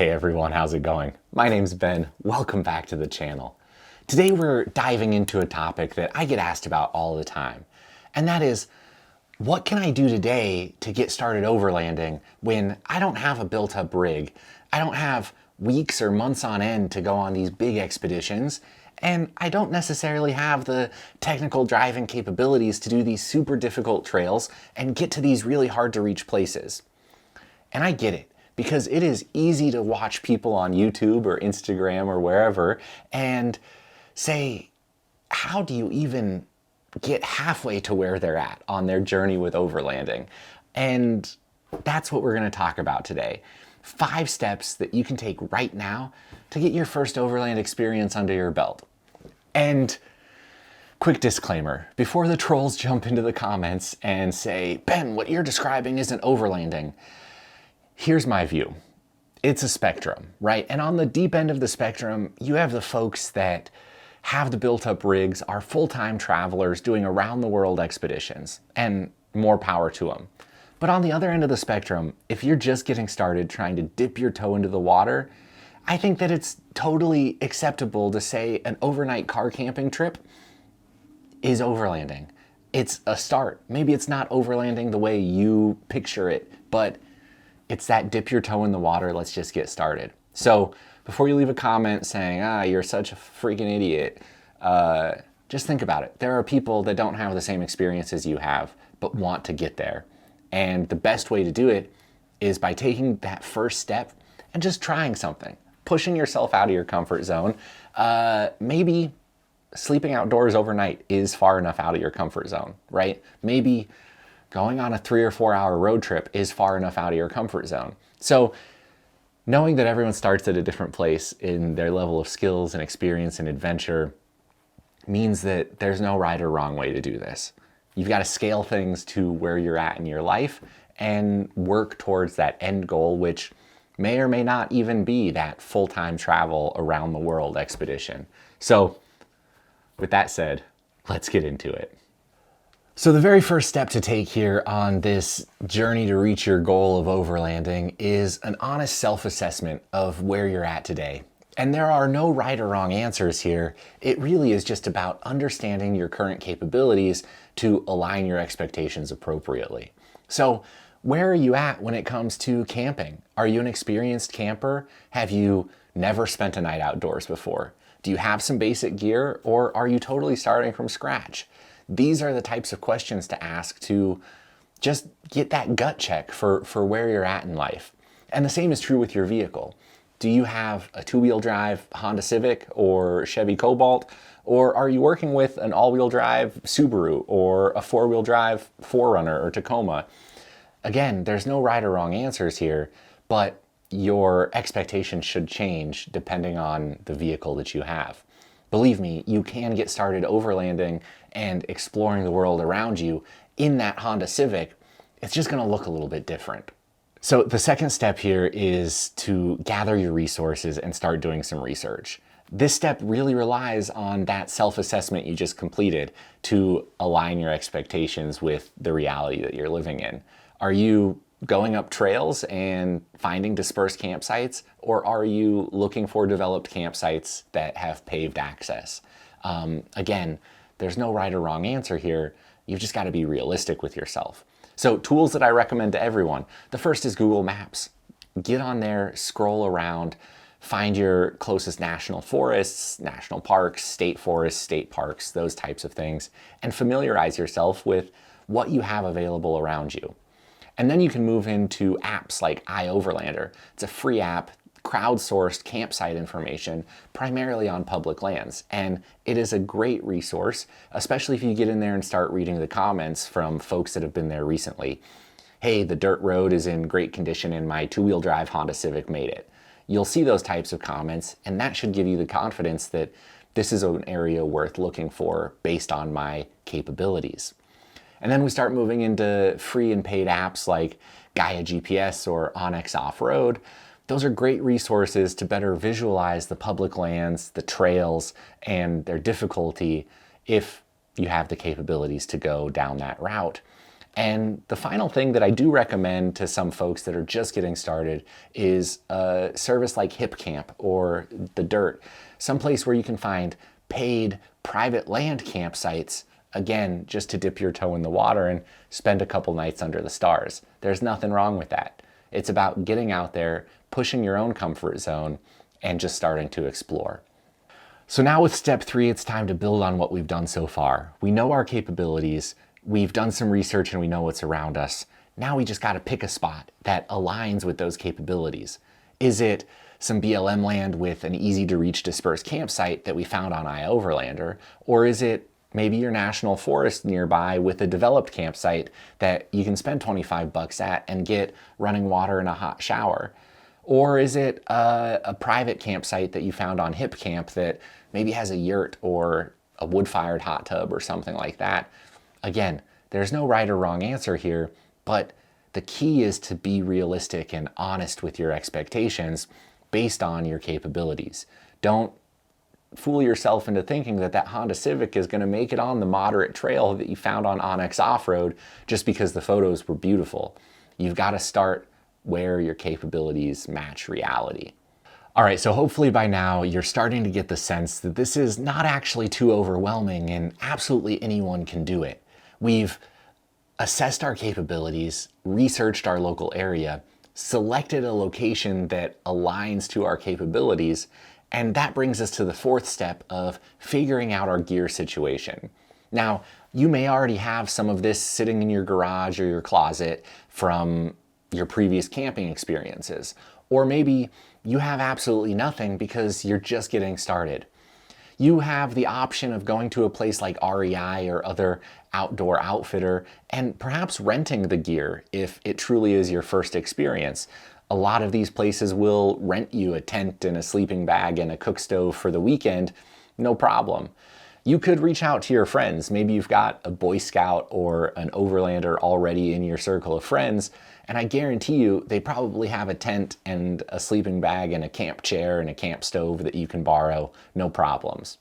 Hey everyone, how's it going? My name's Ben. Welcome back to the channel. Today we're diving into a topic that I get asked about all the time, and that is, what can I do today to get started overlanding when I don't have a built-up rig? I don't have weeks or months on end to go on these big expeditions, and I don't necessarily have the technical driving capabilities to do these super difficult trails and get to these really hard to reach places. And I get it, because it is easy to watch people on YouTube or Instagram or wherever and say, how do you even get halfway to where they're at on their journey with overlanding? And that's what we're going to talk about today. 5 steps that you can take right now to get your first overland experience under your belt. And quick disclaimer, before the trolls jump into the comments and say, Ben, what you're describing isn't overlanding. Here's my view. It's a spectrum, right? And on the deep end of the spectrum, you have the folks that have the built-up rigs, are full-time travelers doing around-the-world expeditions, and more power to them. But on the other end of the spectrum, if you're just getting started trying to dip your toe into the water, I think that it's totally acceptable to say an overnight car camping trip is overlanding. It's a start. Maybe it's not overlanding the way you picture it, but it's that dip your toe in the water, let's just get started. So before you leave a comment saying, you're such a freaking idiot, just think about it. There are people that don't have the same experience as you have, but want to get there. And the best way to do it is by taking that first step and just trying something, pushing yourself out of your comfort zone. Maybe sleeping outdoors overnight is far enough out of your comfort zone, right? Maybe going on a 3 or 4 hour road trip is far enough out of your comfort zone. So knowing that everyone starts at a different place in their level of skills and experience and adventure means that there's no right or wrong way to do this. You've got to scale things to where you're at in your life and work towards that end goal, which may or may not even be that full-time travel around the world expedition. So with that said, let's get into it. So the very first step to take here on this journey to reach your goal of overlanding is an honest self-assessment of where you're at today. And there are no right or wrong answers here. It really is just about understanding your current capabilities to align your expectations appropriately. So where are you at when it comes to camping? Are you an experienced camper? Have you never spent a night outdoors before? Do you have some basic gear, or are you totally starting from scratch? These are the types of questions to ask to just get that gut check for where you're at in life. And the same is true with your vehicle. Do you have a 2-wheel drive Honda Civic or Chevy Cobalt? Or are you working with an all-wheel drive Subaru or a 4-wheel drive 4Runner or Tacoma? Again, there's no right or wrong answers here, but your expectations should change depending on the vehicle that you have. Believe me, you can get started overlanding and exploring the world around you in that Honda Civic. It's just going to look a little bit different. So the second step here is to gather your resources and start doing some research. This step really relies on that self-assessment you just completed to align your expectations with the reality that you're living in. Are you going up trails and finding dispersed campsites, or are you looking for developed campsites that have paved access? Again, there's no right or wrong answer here. You've just got to be realistic with yourself. So tools that I recommend to everyone. The first is Google Maps. Get on there, scroll around, find your closest national forests, national parks, state forests, state parks, those types of things, and familiarize yourself with what you have available around you. And then you can move into apps like iOverlander. It's a free app, crowdsourced campsite information, primarily on public lands. And it is a great resource, especially if you get in there and start reading the comments from folks that have been there recently. Hey, the dirt road is in great condition and my 2-wheel drive Honda Civic made it. You'll see those types of comments, and that should give you the confidence that this is an area worth looking for based on my capabilities. And then we start moving into free and paid apps like Gaia GPS or Onyx Off-Road. Those are great resources to better visualize the public lands, the trails, and their difficulty if you have the capabilities to go down that route. And the final thing that I do recommend to some folks that are just getting started is a service like iKamper or The Dirt, someplace where you can find paid private land campsites, again, just to dip your toe in the water and spend a couple nights under the stars. There's nothing wrong with that. It's about getting out there, pushing your own comfort zone, and just starting to explore. So now with step 3, it's time to build on what we've done so far. We know our capabilities, we've done some research, and we know what's around us. Now we just got to pick a spot that aligns with those capabilities. Is it some BLM land with an easy to reach dispersed campsite that we found on iOverlander? Or is it maybe your national forest nearby with a developed campsite that you can spend $25 at and get running water and a hot shower? Or is it a private campsite that you found on iKamper that maybe has a yurt or a wood-fired hot tub or something like that? Again, there's no right or wrong answer here, but the key is to be realistic and honest with your expectations based on your capabilities. Don't fool yourself into thinking that that Honda Civic is going to make it on the moderate trail that you found on Onyx Off-Road just because the photos were beautiful. You've got to start where your capabilities match reality. All right, so hopefully by now you're starting to get the sense that this is not actually too overwhelming and absolutely anyone can do it. We've assessed our capabilities, researched our local area, selected a location that aligns to our capabilities, and that brings us to the 4th step of figuring out our gear situation. Now, you may already have some of this sitting in your garage or your closet from your previous camping experiences, or maybe you have absolutely nothing because you're just getting started. You have the option of going to a place like REI or other outdoor outfitter and perhaps renting the gear if it truly is your first experience. A lot of these places will rent you a tent and a sleeping bag and a cook stove for the weekend, no problem. You could reach out to your friends. Maybe you've got a Boy Scout or an Overlander already in your circle of friends, and I guarantee you they probably have a tent and a sleeping bag and a camp chair and a camp stove that you can borrow, no problems.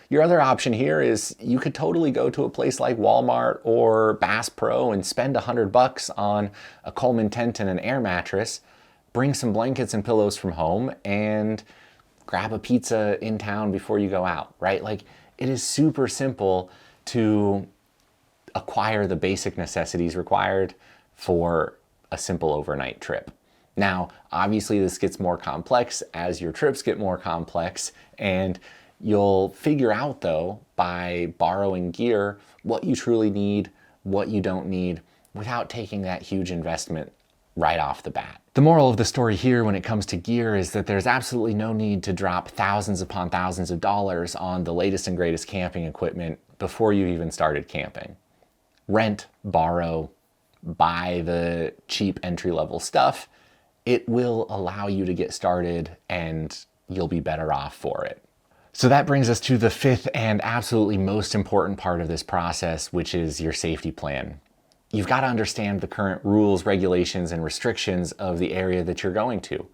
Your other option here is you could totally go to a place like Walmart or Bass Pro and spend $100 on a Coleman tent and an air mattress, bring some blankets and pillows from home, and grab a pizza in town before you go out, right? Like, it is super simple to acquire the basic necessities required for a simple overnight trip. Now, obviously this gets more complex as your trips get more complex, and you'll figure out though by borrowing gear what you truly need, what you don't need, without taking that huge investment right off the bat. The moral of the story here when it comes to gear is that there's absolutely no need to drop thousands upon thousands of dollars on the latest and greatest camping equipment before you even started camping. Rent, borrow, buy the cheap entry-level stuff. It will allow you to get started and you'll be better off for it. So that brings us to the 5th and absolutely most important part of this process, which is your safety plan. You've got to understand the current rules, regulations, and restrictions of the area that you're going to.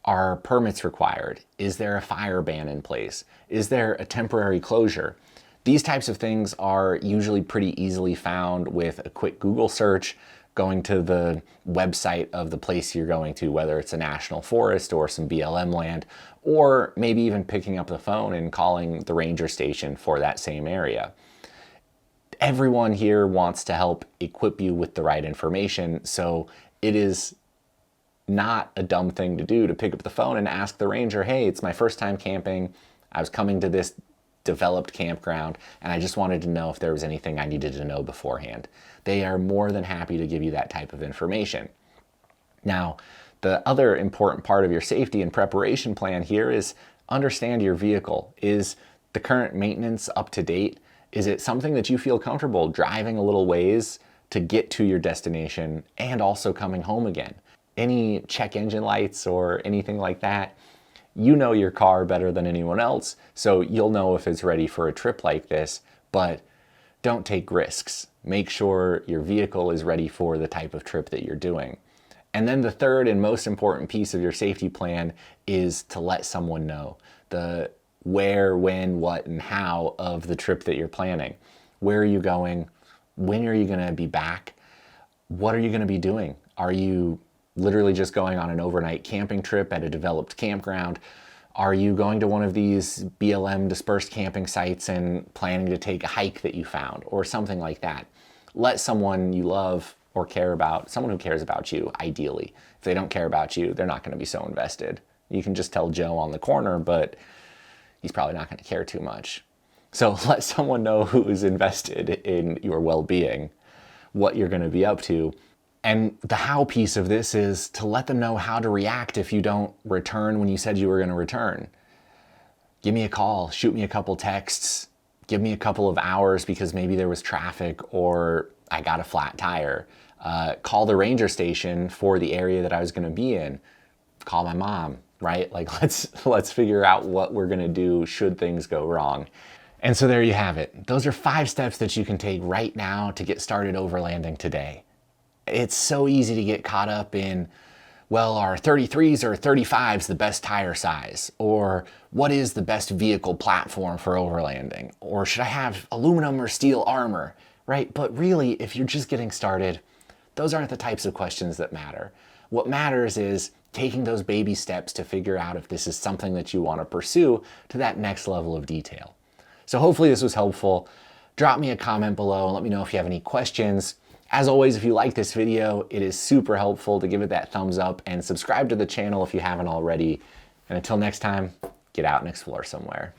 Are permits required? Is there a fire ban in place? Is there a temporary closure? These types of things are usually pretty easily found with a quick Google search, going to the website of the place you're going to, whether it's a national forest or some BLM land, or maybe even picking up the phone and calling the ranger station for that same area. Everyone here wants to help equip you with the right information, so it is not a dumb thing to do to pick up the phone and ask the ranger, hey, it's my first time camping. I was coming to this developed campground and I just wanted to know if there was anything I needed to know beforehand. They are more than happy to give you that type of information. Now, the other important part of your safety and preparation plan here is understand your vehicle. Is the current maintenance up to date? Is it something that you feel comfortable driving a little ways to get to your destination and also coming home again? Any check engine lights or anything like that? You know your car better than anyone else, so you'll know if it's ready for a trip like this, but don't take risks. Make sure your vehicle is ready for the type of trip that you're doing. And then the third and most important piece of your safety plan is to let someone know the where, when, what, and how of the trip that you're planning. Where are you going? When are you going to be back? what are you going to be doing? Are you literally just going on an overnight camping trip at a developed campground? Are you going to one of these BLM dispersed camping sites and planning to take a hike that you found or something like that? Let someone you love or care about, someone who cares about you, ideally. If they don't care about you, they're not going to be so invested. You can just tell Joe on the corner, but he's probably not going to care too much. So let someone know who is invested in your well-being, what you're going to be up to. And the how piece of this is to let them know how to react if you don't return when you said you were going to return. Give me a call, shoot me a couple texts, give me a couple of hours because maybe there was traffic or I got a flat tire. Call the ranger station for the area that I was going to be in. Call my mom, right? Like let's figure out what we're going to do should things go wrong. And so there you have it. Those are 5 steps that you can take right now to get started overlanding today. It's so easy to get caught up in, well, are 33s or 35s the best tire size? Or what is the best vehicle platform for overlanding? Or should I have aluminum or steel armor, right? But really, if you're just getting started, those aren't the types of questions that matter. What matters is taking those baby steps to figure out if this is something that you want to pursue to that next level of detail. So hopefully this was helpful. Drop me a comment below and let me know if you have any questions. As always, if you like this video, it is super helpful to give it that thumbs up and subscribe to the channel if you haven't already. And until next time, get out and explore somewhere.